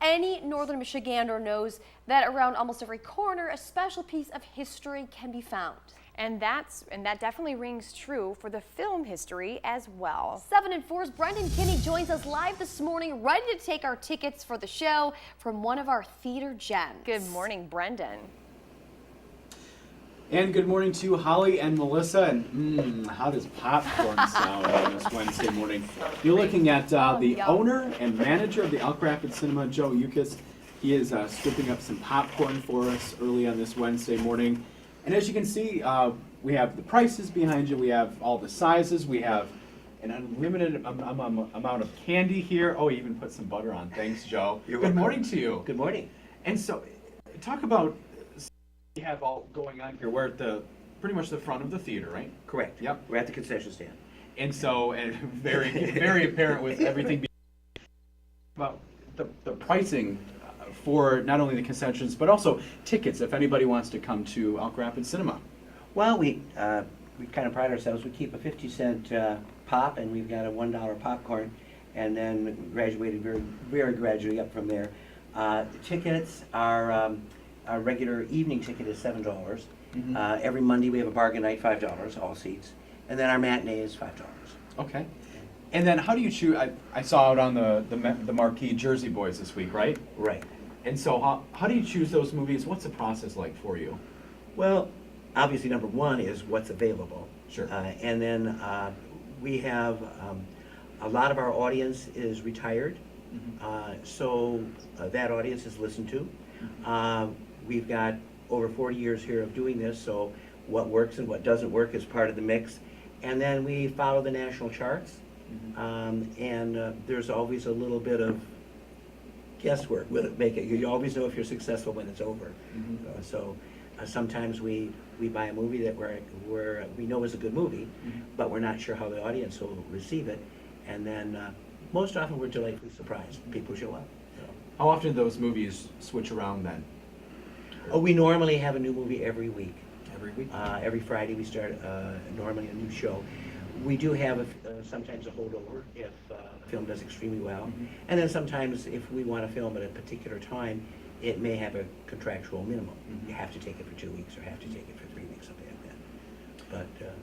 Any Northern Michigander knows that around almost every corner, a special piece of history can be found. And that definitely rings true for the film history as well. 7 and 4's Brendan Kinney joins us live this morning, ready to take our tickets for the show from one of our theater gems. Good morning, Brendan. And good morning to Holly and Melissa. And how does popcorn sound on this Wednesday morning? You're looking at the owner and manager of the Elk Rapids Cinema, Joe Yuchasz. He is scooping up some popcorn for us early on this Wednesday morning. And as you can see, we have the prices behind you. We have all the sizes. We have an unlimited amount of candy here. Oh, he even put some butter on. Thanks, Joe. Good morning to you. Good morning. And so, talk about you have all going on here. We're at pretty much the front of the theater, right? Correct. Yep. We're at the concession stand. And so, and very apparent with everything about the pricing for not only the concessions but also tickets if anybody wants to come to Elk Rapids Cinema. Well, we kind of pride ourselves. We keep a 50-cent pop, and we've got a $1 popcorn, and then graduated very gradually up from there. Tickets are our regular evening ticket is $7. Mm-hmm. Every Monday we have a bargain night, $5, all seats, and then our matinee is $5. Okay. And then how do you choose? I saw out on the marquee Jersey Boys this week, right? Right. And so how do you choose those movies? What's the process like for you? Well, obviously number one is what's available. Sure. And then we have a lot of our audience is retired, so that audience is listened to. We've got over 40 years here of doing this, so what works and what doesn't work is part of the mix. And then we follow the national charts, and there's always a little bit of guesswork. Will it make it? You always know if you're successful when it's over. So sometimes we buy a movie that we know is a good movie, but we're not sure how the audience will receive it. And then most often we're delightfully surprised. People show up. So. How often do those movies switch around then? Oh, we normally have a new movie every week. Every week? Every Friday we start normally a new show. We do have sometimes a holdover if a film does extremely well. And then sometimes if we want to film at a particular time, it may have a contractual minimum. You have to take it for 2 weeks or have to take it for 3 weeks, something like that. But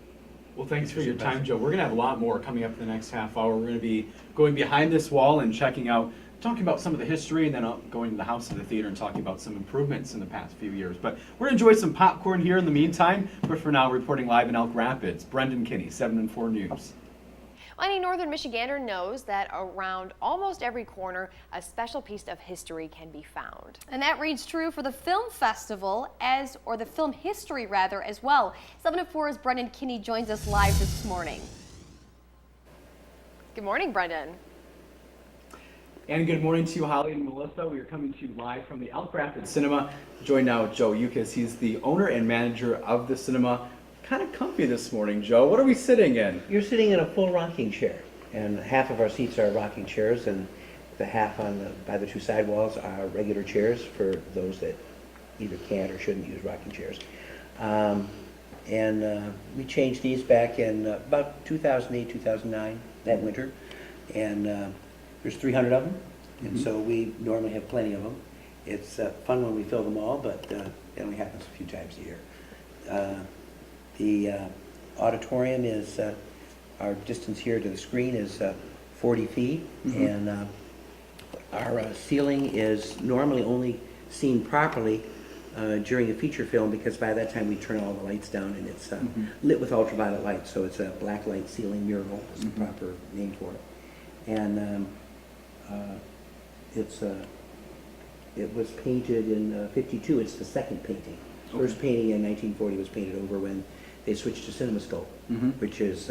well, thanks for your time, Joe. We're going to have a lot more coming up in the next half hour. We're going to be going behind this wall and talking about some of the history, and then going to the house of the theater and talking about some improvements in the past few years. But we're going to enjoy some popcorn here in the meantime. But for now, reporting live in Elk Rapids, Brendan Kinney, 7 and 4 News. Any Northern Michigander knows that around almost every corner, a special piece of history can be found. And that reads true for the film festival or the film history rather as well. 7 and 4's Brendan Kinney joins us live this morning. Good morning, Brendan. And good morning to you, Holly and Melissa. We are coming to you live from the Elk Rapids Cinema. Joined now with Joe Yuchasz. He's the owner and manager of the cinema. Kind of comfy this morning, Joe. What are we sitting in? you're sitting in a full rocking chair, and half of our seats are rocking chairs, and the half by the two side walls are regular chairs for those that either can't or shouldn't use rocking chairs. And we changed these back in about 2008, 2009, that winter, and there's 300 of them, and so we normally have plenty of them. It's fun when we fill them all, but it only happens a few times a year. The auditorium is, our distance here to the screen is 40 feet, and our ceiling is normally only seen properly during a feature film, because by that time we turn all the lights down, and it's lit with ultraviolet light, so it's a black light ceiling mural is the proper name for it. And it was painted in '52. It's the second painting. First painting in 1940 was painted over when they switched to CinemaScope, which is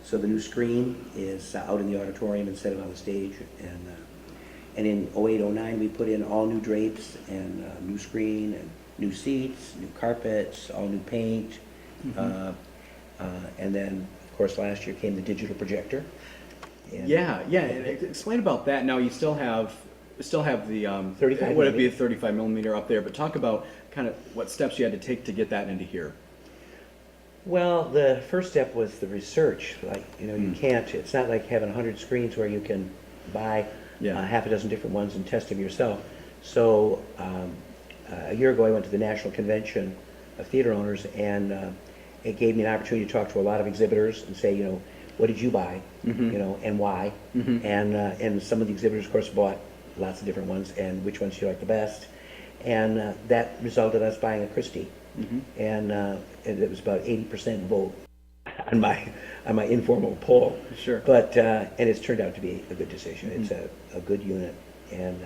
so the new screen is out in the auditorium instead of on the stage. And in '08, '09 we put in all new drapes and new screen and new seats, new carpets, all new paint. And then of course last year came the digital projector. And Yeah. Explain about that. Now you still have the 35 would it be a 35 millimeter up there? But talk about kind of what steps you had to take to get that into here. Well, the first step was the research. Like, you can't, it's not like having 100 screens where you can buy Yeah. half a dozen different ones and test them yourself. So a year ago, I went to the National Convention of Theater Owners, and it gave me an opportunity to talk to a lot of exhibitors and say, what did you buy, and why? And some of the exhibitors, of course, bought lots of different ones, and which ones you like the best. And that resulted in us buying a Christie, and it was about 80% vote on my informal poll. Sure. But and it's turned out to be a good decision. It's a good unit, and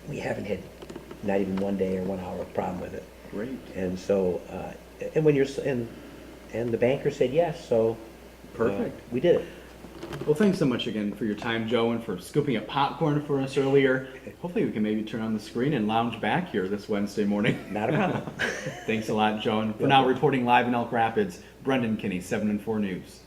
we haven't had not even 1 day or 1 hour of problem with it. Great. And so, and when you're and the banker said yes, so Perfect. we did it. Well, thanks so much again for your time, Joe, and for scooping up popcorn for us earlier. Hopefully we can maybe turn on the screen and lounge back here this Wednesday morning. Not a problem. Thanks a lot, Joe. And for now, reporting live in Elk Rapids, Brendan Kinney, 7 and 4 News.